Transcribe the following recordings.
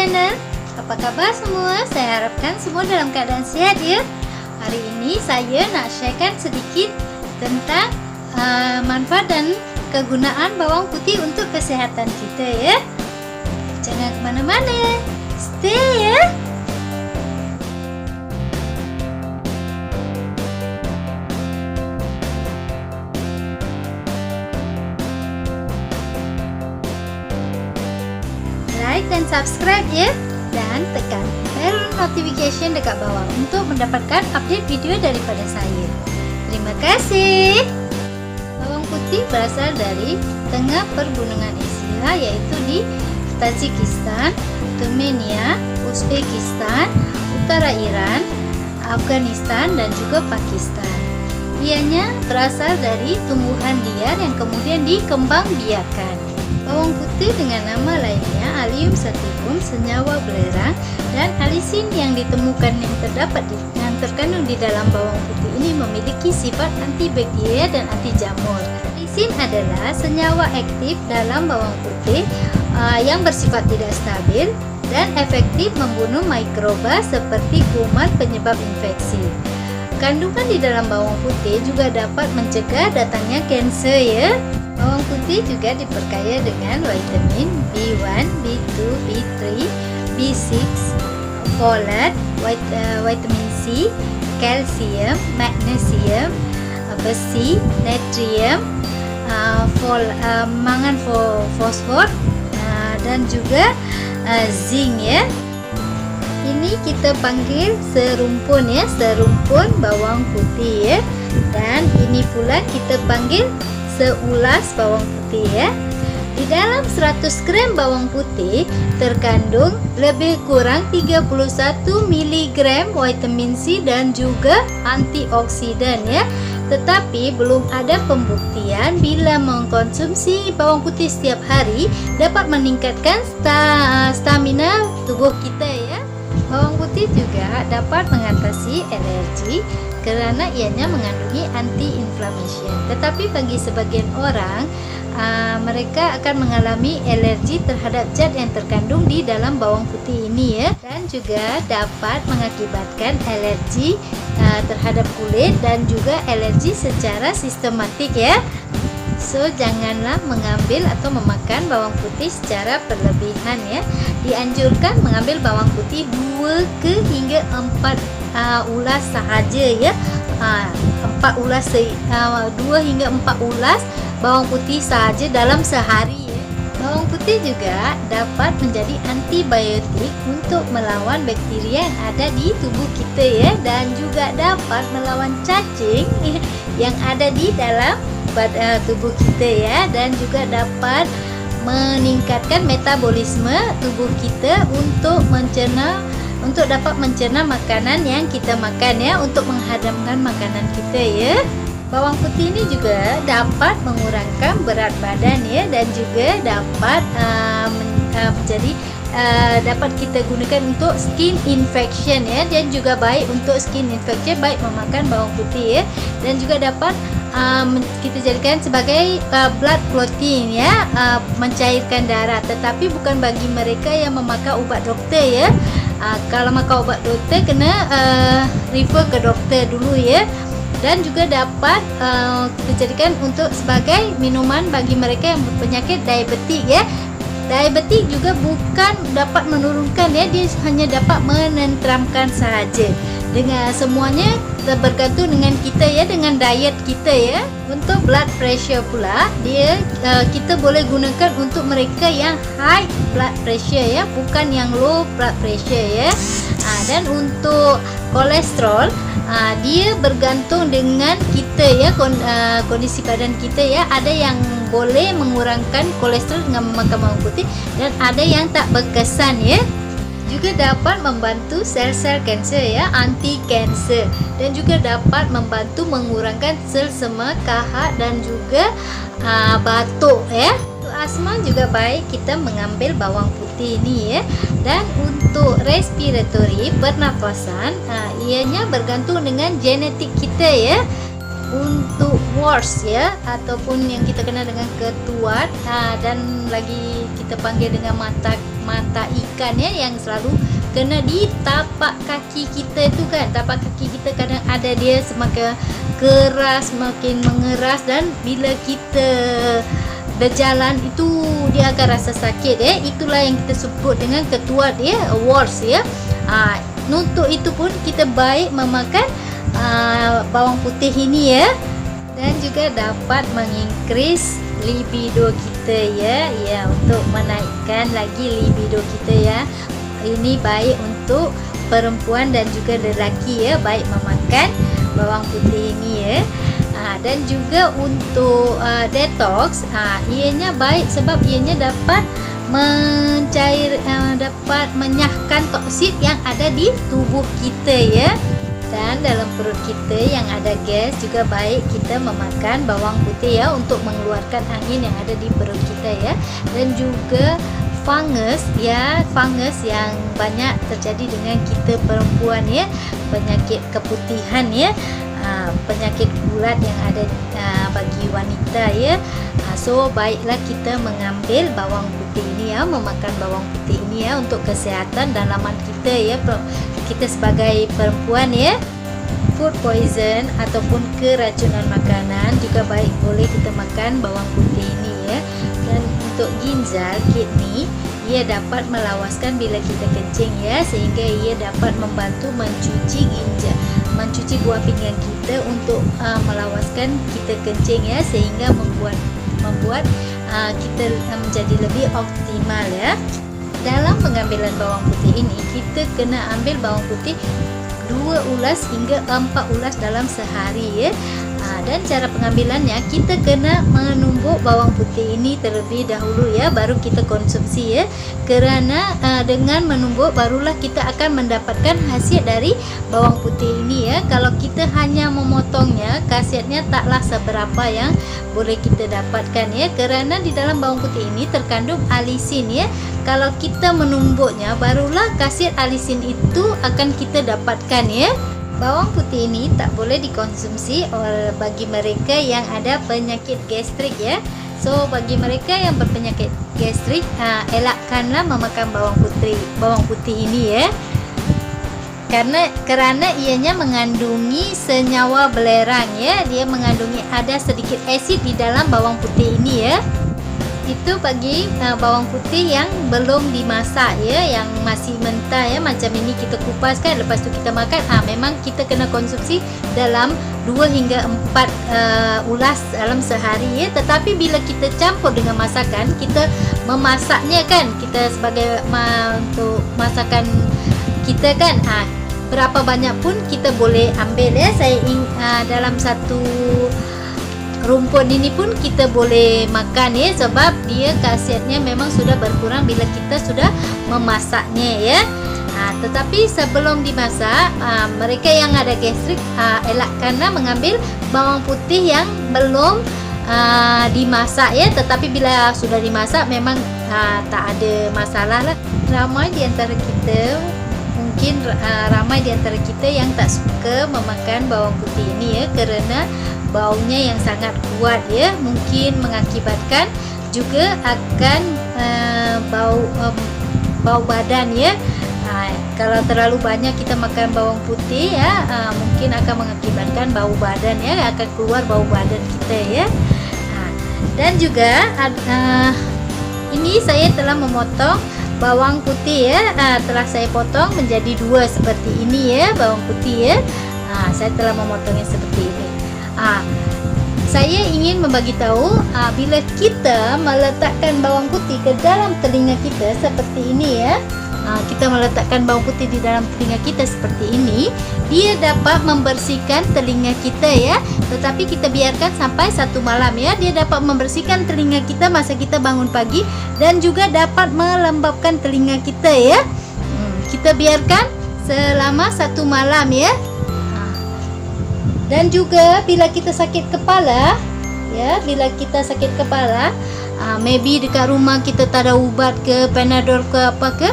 channel. Apa kabar semua? Saya harapkan semua dalam keadaan sehat ya. Hari ini saya nak sharekan sedikit tentang manfaat dan kegunaan bawang putih untuk kesehatan kita ya. Jangan kemana-mana, stay ya. Like dan subscribe ya, dan tekan bell notification dekat bawah untuk mendapatkan update video daripada saya. Terima kasih. Bawang putih berasal dari tengah pergunungan Asia, yaitu di Tajikistan, Turkmenia, Uzbekistan, utara Iran, Afghanistan, dan juga Pakistan. Ianya berasal dari tumbuhan liar yang kemudian dikembangbiakkan. Bawang putih dengan nama lainnya Allium sativum, senyawa belerang, dan alisin yang ditemukan yang terkandung di dalam bawang putih ini memiliki sifat antibakteria dan anti jamur. Alisin adalah senyawa aktif dalam bawang putih yang bersifat tidak stabil dan efektif membunuh mikroba seperti kuman penyebab infeksi. Kandungan di dalam bawang putih juga dapat mencegah datangnya kanser ya. Bawang putih juga diperkaya dengan vitamin B1, B2, B3, B6, folat, vitamin C, kalsium, magnesium, besi, natrium, fosfor, dan juga zinc ya. Ini kita panggil serumpun ya, serumpun bawang putih ya. Dan ini pula kita panggil seulas bawang putih ya. Di dalam 100 gram bawang putih terkandung lebih kurang 31 mg vitamin C dan juga antioksidan ya. Tetapi belum ada pembuktian bila mengkonsumsi bawang putih setiap hari dapat meningkatkan stamina tubuh kita ya. Bawang putih juga dapat mengatasi alergi karena ianya mengandungi anti-inflammation. Tetapi bagi sebagian orang, mereka akan mengalami alergi terhadap zat yang terkandung di dalam bawang putih ini ya. Dan juga dapat mengakibatkan alergi terhadap kulit dan juga alergi secara sistematik ya. So, janganlah mengambil atau memakan bawang putih secara berlebihan ya. Dianjurkan mengambil bawang putih 2 hingga 4 ulas sahaja ya. 2 hingga 4 ulas bawang putih sahaja dalam sehari ya. Bawang putih juga dapat menjadi antibiotik untuk melawan bakteria yang ada di tubuh kita ya, dan juga dapat melawan cacing yang ada di dalam tubuh kita ya, dan juga dapat meningkatkan metabolisme tubuh kita untuk dapat mencerna makanan yang kita makan ya, untuk menghadamkan makanan kita ya. Bawang putih ini juga dapat mengurangkan berat badan ya, dan juga dapat dapat kita gunakan untuk skin infection ya, dan juga baik untuk skin infection baik memakan bawang putih ya, dan juga dapat kita jadikan sebagai blood clotting ya, mencairkan darah. Tetapi bukan bagi mereka yang memakan ubat doktor ya. Kalau makan ubat doktor kena refer ke doktor dulu ya. Dan juga dapat kita jadikan untuk sebagai minuman bagi mereka yang berpenyakit diabetik ya. Diabetik juga bukan dapat menurunkan ya, dia hanya dapat menenteramkan sahaja. Dengan semuanya bergantung dengan kita ya, dengan diet kita ya. Untuk blood pressure pula, kita boleh gunakan untuk mereka yang high blood pressure ya, bukan yang low blood pressure ya. Dan untuk kolesterol, dia bergantung dengan kita ya, kondisi badan kita ya. Ada yang boleh mengurangkan kolesterol dengan memakan bawang putih, dan ada yang tak berkesan ya. Juga dapat membantu sel-sel kanser ya, anti kanser, dan juga dapat membantu mengurangkan sel semak, kahak, dan juga batuk ya. Untuk asma juga baik kita mengambil bawang putih ini ya. Dan untuk respiratory, pernafasan, ianya bergantung dengan genetik kita ya. untuk wars ya, ataupun yang kita kenal dengan ketuat, dan lagi kita panggil dengan mata ikan ya, yang selalu kena di tapak kaki kita itu kan. Tapak kaki kita kadang ada dia semakin keras, semakin mengeras, dan bila kita berjalan itu dia akan rasa sakit ya. Itulah yang kita sebut dengan ketuat ya, wars ya. Untuk itu pun kita baik memakan bawang putih ini ya, dan juga dapat mengincrease libido kita ya, untuk menaikkan lagi libido kita ya. Ini baik untuk perempuan dan juga lelaki ya, baik memakan bawang putih ini ya. Dan juga untuk detox, ianya baik sebab ianya dapat dapat menyahkan toksit yang ada di tubuh kita ya. Dan dalam perut kita yang ada gas juga baik kita memakan bawang putih ya, untuk mengeluarkan angin yang ada di perut kita ya. Dan juga fungus ya, fungus yang banyak terjadi dengan kita perempuan ya, penyakit keputihan ya, penyakit kulat yang ada bagi wanita ya. So baiklah kita mengambil bawang putih ini ya, memakan bawang putih ini ya, untuk kesihatan dalaman kita ya, kita sebagai perempuan ya. Food poison ataupun keracunan makanan juga baik boleh kita makan bawang putih ini ya. Dan untuk ginjal, kidney, ia dapat melawaskan bila kita kencing ya, sehingga ia dapat membantu mencuci ginjal, mencuci buah pinggang kita untuk melawaskan kita kencing ya, sehingga membuat kita menjadi lebih optimal ya. Dalam pengambilan bawang putih ini, kita kena ambil bawang putih 2 ulas hingga 4 ulas dalam sehari ya. Dan cara pengambilannya, kita kena menumbuk bawang putih ini terlebih dahulu ya, baru kita konsumsi ya. Kerana dengan menumbuk barulah kita akan mendapatkan khasiat dari bawang putih ini ya. Kalau kita hanya memotongnya, khasiatnya taklah seberapa yang boleh kita dapatkan ya. Kerana di dalam bawang putih ini terkandung alisin ya. Kalau kita menumbuknya, barulah khasiat alisin itu akan kita dapatkan ya. Bawang putih ini tak boleh dikonsumsi oleh bagi mereka yang ada penyakit gastrik ya. So bagi mereka yang berpenyakit gastrik, elakkanlah memakan bawang putih ini ya. Kerana ianya mengandungi senyawa belerang ya. Dia mengandungi ada sedikit asid di dalam bawang putih ini ya. Itu bagi bawang putih yang belum dimasak ya, yang masih mentah ya, macam ini kita kupas kan, lepas tu kita makan. Memang kita kena konsumsi dalam 2 hingga 4 ulas dalam sehari ya. Tetapi bila kita campur dengan masakan, kita memasaknya kan, kita sebagai untuk masakan kita kan, berapa banyak pun kita boleh ambil ya. Saya dalam satu rumpun ini pun kita boleh makan ya, sebab dia khasiatnya memang sudah berkurang bila kita sudah memasaknya ya. Tetapi sebelum dimasak, mereka yang ada gastrik, elakkanlah mengambil bawang putih yang belum dimasak ya. Tetapi bila sudah dimasak memang tak ada masalah lah. Ramai di antara kita yang tak suka memakan bawang putih ini ya, kerana baunya yang sangat kuat ya, mungkin mengakibatkan juga akan bau badan ya. Kalau terlalu banyak kita makan bawang putih ya, mungkin akan mengakibatkan bau badan ya, akan keluar bau badan kita ya. Dan juga ini saya telah memotong bawang putih ya, telah saya potong menjadi 2 seperti ini ya, bawang putih ya. Saya telah memotongnya seperti ini. Saya ingin membagi tahu, bila kita meletakkan bawang putih ke dalam telinga kita seperti ini ya, kita meletakkan bawang putih di dalam telinga kita seperti ini, dia dapat membersihkan telinga kita ya. Tetapi kita biarkan sampai 1 malam ya, dia dapat membersihkan telinga kita masa kita bangun pagi, dan juga dapat melembabkan telinga kita ya. Kita biarkan selama 1 malam ya. Dan juga bila kita sakit kepala ya, maybe dekat rumah kita tak ada ubat ke, Panadol ke apa ke,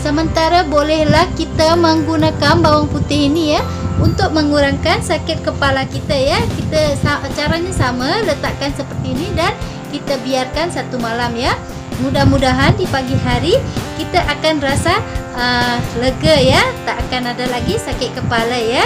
sementara bolehlah kita menggunakan bawang putih ini ya untuk mengurangkan sakit kepala kita ya. Caranya sama, letakkan seperti ini dan kita biarkan 1 malam ya. Mudah-mudahan di pagi hari kita akan rasa lega ya, tak akan ada lagi sakit kepala ya.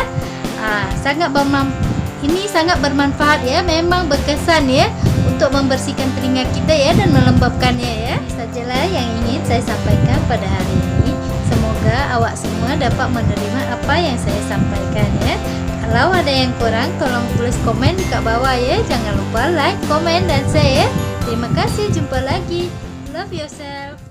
Ini sangat bermanfaat ya, memang berkesan ya untuk membersihkan telinga kita ya dan melembabkannya ya. Sajalah yang ingin saya sampaikan pada hari ini. Semoga awak semua dapat menerima apa yang saya sampaikan ya. Kalau ada yang kurang, tolong tulis komen di bawah ya. Jangan lupa like, komen, dan share. Terima kasih, jumpa lagi. Love yourself.